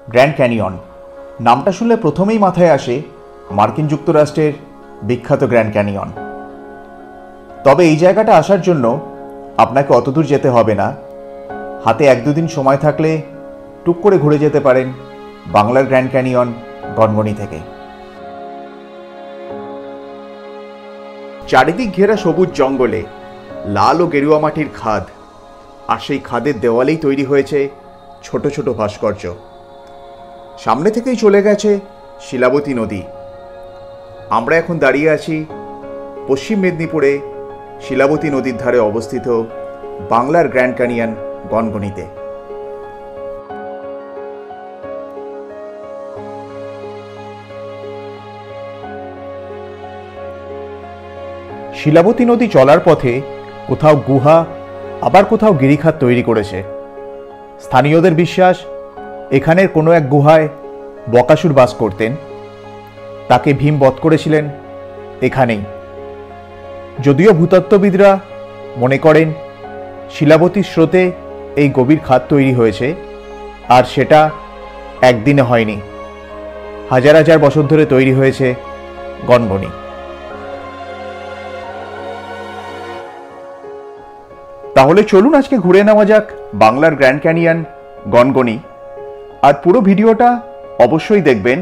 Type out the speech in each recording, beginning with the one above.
Grand canyon নামটা শুনলে প্রথমেই মাথায় আসে মার্কিন যুক্তরাষ্ট্রের বিখ্যাত গ্র্যান্ড ক্যানিয়ন। তবে এই জায়গাটা আসার জন্য আপনাকে অতদূর যেতে হবে না। হাতে 1-2 দিন সময় থাকলে টুক করে ঘুরে যেতে পারেন বাংলার গ্র্যান্ড ক্যানিয়ন গনগনি থেকে। চারিদিক ঘেরা সবুজ জঙ্গলে লাল ও গেরুয়া মাটির খাদ, আর সেই খাদের দেওয়ালেই তৈরি হয়েছে ছোট ছোট ভাস্কর্য। সামনে থেকেই চলে গেছে শিলাবতী নদী। আমরা এখন দাঁড়িয়ে আছি পশ্চিম মেদিনীপুরে শিলাবতী নদীর ধারে অবস্থিত বাংলার গ্র্যান্ড ক্যানিয়ন গনগনিতে। শিলাবতী নদী চলার পথে কোথাও গুহা, আবার কোথাও গিরিখাত তৈরি করেছে। স্থানীয়দের বিশ্বাস এখানের কোনো এক গুহায় বকাসুর বাস করতেন, তাকে ভীম বধ করেছিলেন এখানেই। যদিও ভূতত্ত্ববিদরা মনে করেন শিলাবতীর স্রোতে এই গভীর খাদ তৈরি হয়েছে, আর সেটা একদিনে হয়নি, হাজার হাজার বছর ধরে তৈরি হয়েছে গনগনি। তাহলে চলুন আজকে ঘুরে নেওয়া যাক বাংলার গ্র্যান্ড ক্যানিয়ন গনগনি। আর পুরো ভিডিওটা অবশ্যই দেখবেন।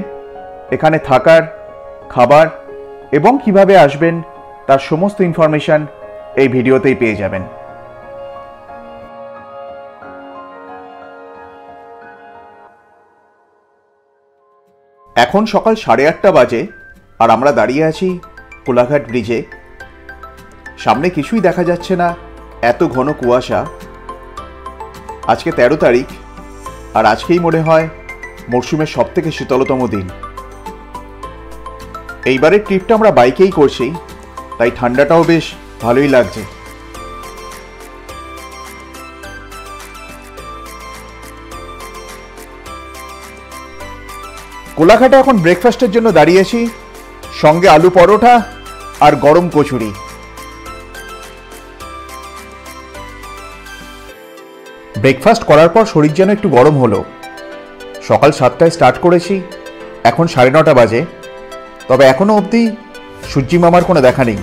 এখানে থাকার, খাবার এবং কিভাবে আসবেন তার সমস্ত ইনফরমেশন এই ভিডিওতেই পেয়ে যাবেন। এখন সকাল 8:30 বাজে, আর আমরা দাঁড়িয়ে আছি কোলাঘাট ব্রিজে। সামনে কিছুই দেখা যাচ্ছে না, এত ঘন কুয়াশা। আজকে 13 তারিখ, আর আজকেই মনে হয় মরশুমের সবথেকে শীতলতম দিন। এইবারের ট্রিপটা আমরা বাইকেই করছি, তাই ঠান্ডাটাও বেশ ভালোই লাগছে। কোলাঘাটে এখন ব্রেকফাস্টের জন্য দাঁড়িয়েছি, সঙ্গে আলু পরোটা আর গরম কচুরি। ব্রেকফাস্ট করার পর শরীর যেন একটু গরম হলো। সকাল 7টায় স্টার্ট করেছি, এখন 9:30 বাজে। তবে এখনো অবধি সূর্যি মামার কোনো দেখা নেই।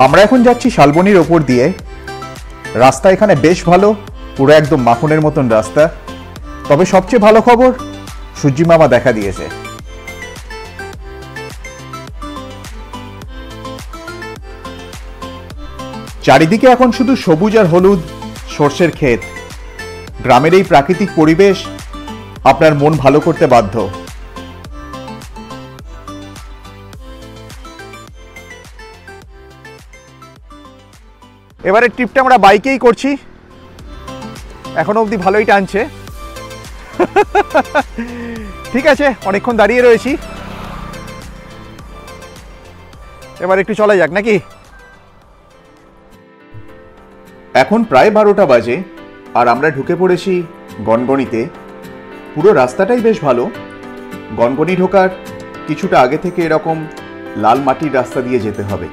আমরা এখন যাচ্ছি শালবনির ওপর দিয়ে। রাস্তা এখানে বেশ ভালো, পুরো একদম মাখনের মতন রাস্তা। তবে সবচেয়ে ভালো খবর, সূর্যি মামা দেখা দিয়েছে। চারিদিকে এখন শুধু সবুজ আর হলুদ সর্ষের ক্ষেত। গ্রামের এই প্রাকৃতিক পরিবেশ আপনার মন ভালো করতে বাধ্য। এবারে ট্রিপটা আমরা বাইকেই করছি, এখনো অবধি ভালোই টানছে। ঠিক আছে, অনেকক্ষণ দাঁড়িয়ে রয়েছি, এবার একটু চলা যাক নাকি। এখন প্রায় 12টা বাজে, আর আমরা ঢুকে পড়েছি গনগনিতে। পুরো রাস্তাটাই বেশ ভালো। গনগনি ঢোকার কিছুটা আগে থেকে এরকম লাল মাটির রাস্তা দিয়ে যেতে হবে।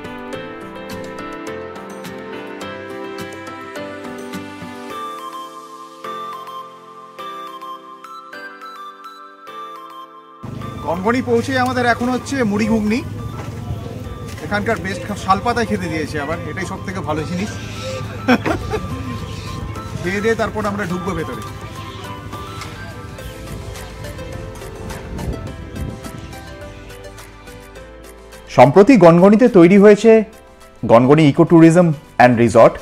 গনগনি পৌঁছে আমাদের এখন হচ্ছে মুড়ি ঘুগনি। এখানকার বেস্ট শালপাতায় খেতে দিয়েছে, আবার এটাই সব থেকে ভালো জিনিস। খেয়ে দিয়ে তারপর আমরা ঢুকবো ভেতরে। সম্প্রতি গনগনিতে তৈরি হয়েছে Gangani eco tourism and resort.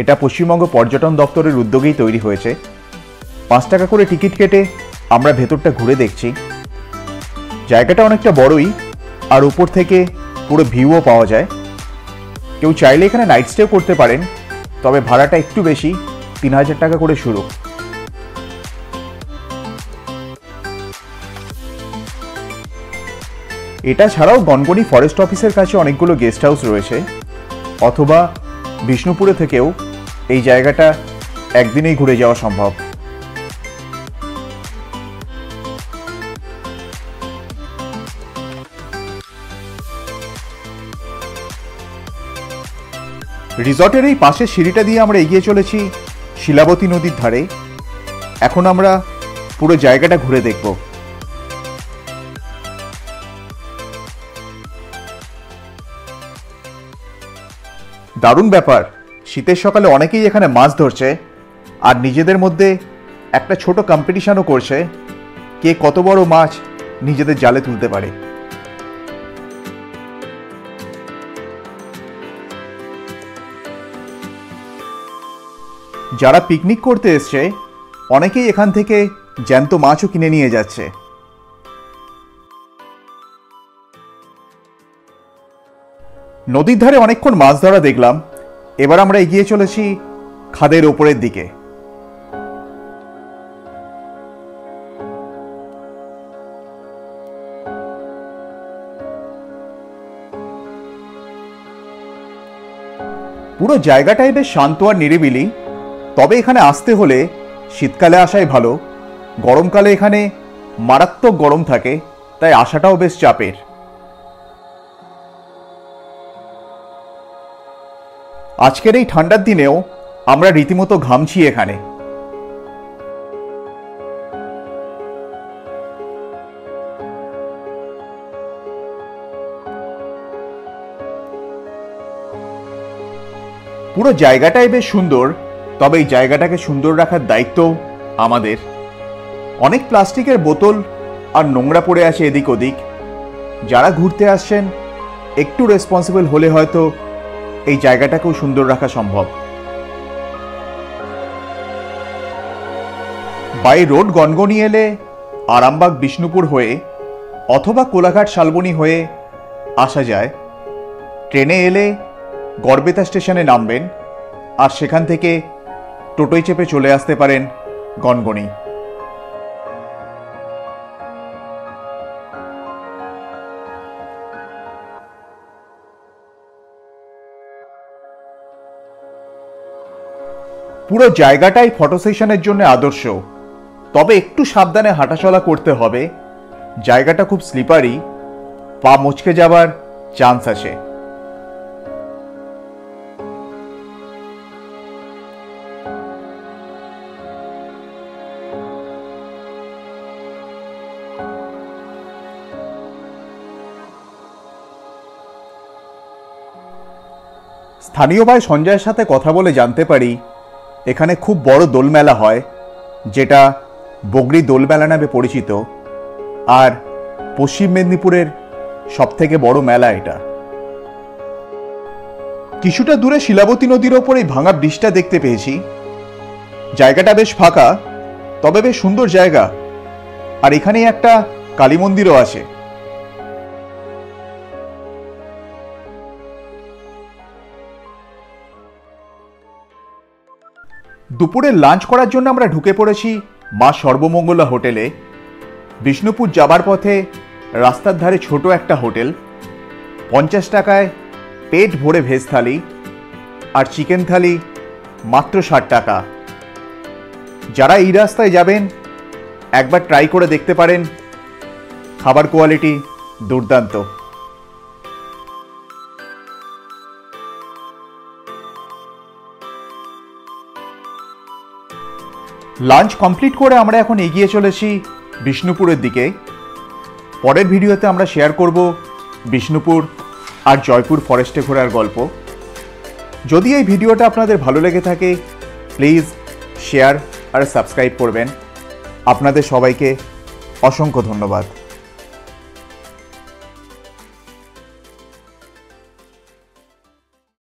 এটা পশ্চিমবঙ্গ পর্যটন দপ্তরের উদ্যোগেই তৈরি হয়েছে। 5 টাকা করে টিকিট কেটে আমরা ভেতরটা ঘুরে দেখছি। জায়গাটা অনেকটা বড়ই, আর উপর থেকে পুরো ভিউও পাওয়া যায়। কেউ চাইলে এখানে নাইট স্টেও করতে পারেন, তবে ভাড়াটা একটু বেশি, 3000 টাকা করে শুরু। এটা ছাড়াও গনগনি ফরেস্ট অফিসের কাছে অনেকগুলো গেস্ট হাউস রয়েছে, অথবা বিষ্ণুপুরে থেকেও এই জায়গাটা একদিনেই ঘুরে যাওয়া সম্ভব। রিসর্টের এই পাশের সিঁড়িটা দিয়ে আমরা এগিয়ে চলেছি শিলাবতী নদীর ধারে। এখন আমরা পুরো জায়গাটা ঘুরে দেখব। দারুণ ব্যাপার, শীতের সকালে অনেকেই এখানে মাছ ধরছে আর নিজেদের মধ্যে একটা ছোট কম্পিটিশনও করছে কে কত বড় মাছ নিজেদের জালে তুলতে পারে। যারা পিকনিক করতে এসছে অনেকেই এখান থেকে জ্যান্ত মাছও কিনে নিয়ে যাচ্ছে। নদীর ধারে অনেকক্ষণ মাছ ধরা দেখলাম, এবার আমরা এগিয়ে চলেছি খাদের ওপরের দিকে। পুরো জায়গাটাই বেশ শান্ত আর নিরিবিলি, তবে এখানে আসতে হলে শীতকালে আসাই ভালো। গরমকালে এখানে মারাত্মক গরম থাকে, তাই আসাটাও বেশ চাপের। আজকের এই ঠান্ডার দিনেও আমরা রীতিমতো ঘামছি এখানে। পুরো জায়গাটাই বেশ সুন্দর, তবে এই জায়গাটাকে সুন্দর রাখার দায়িত্ব আমাদের। অনেক প্লাস্টিকের বোতল আর নোংরা পড়ে আছে এদিক ওদিক। যারা ঘুরতে আসছেন একটু রেসপন্সিবল হলে হয়তো এই জায়গাটাকেও সুন্দর রাখা সম্ভব। বাই রোড গনগনি এলে আরামবাগ বিষ্ণুপুর হয়ে অথবা কোলাঘাট শালবনী হয়ে আসা যায়। ট্রেনে এলে গড়বেতা স্টেশনে নামবেন আর সেখান থেকে টোটোয় চেপে চলে আসতে পারেন গনগনি। পুরো জায়গাটাই ফটো সেশনের জন্য আদর্শ, তবে একটু সাবধানে হাঁটাচলা করতে হবে। জায়গাটা খুব স্লিপারি, পা মচকে যাবার চান্স আছে। স্থানীয় ভাই সঞ্জয়ের সাথে কথা বলে জানতে পারি এখানে খুব বড় দোলমেলা হয়, যেটা বগরি দোলমেলা নামে পরিচিত, আর পশ্চিম মেদিনীপুরের সবথেকে বড় মেলা এটা। কিছুটা দূরে শিলাবতী নদীর ওপর এই ভাঙা ব্রিজটা দেখতে পেয়েছি। জায়গাটা বেশ ফাঁকা, তবে বেশ সুন্দর জায়গা। আর এখানেই একটা কালী মন্দিরও আছে। দুপুরে লাঞ্চ করার জন্য আমরা ঢুকে পড়েছি মা সর্বমঙ্গলা হোটেলে। বিষ্ণুপুর যাবার পথে রাস্তার ধারে ছোট একটা হোটেল। 50 টাকায় পেট ভরে ভেজ থালি আর চিকেন থালি মাত্র 60 টাকা। যারা এই রাস্তায় যাবেন একবার ট্রাই করে দেখতে পারেন, খাবার কোয়ালিটি দুর্দান্ত। লাঞ্চ কমপ্লিট করে আমরা এখন এগিয়ে চলেছি বিষ্ণুপুরের দিকে। পরের ভিডিওতে আমরা শেয়ার করব বিষ্ণুপুর আর জয়পুর ফরেস্টে ঘোরার গল্প। যদি এই ভিডিওটা আপনাদের ভালো লেগে থাকে প্লিজ শেয়ার আর সাবস্ক্রাইব করবেন। আপনাদের সবাইকে অসংখ্য ধন্যবাদ।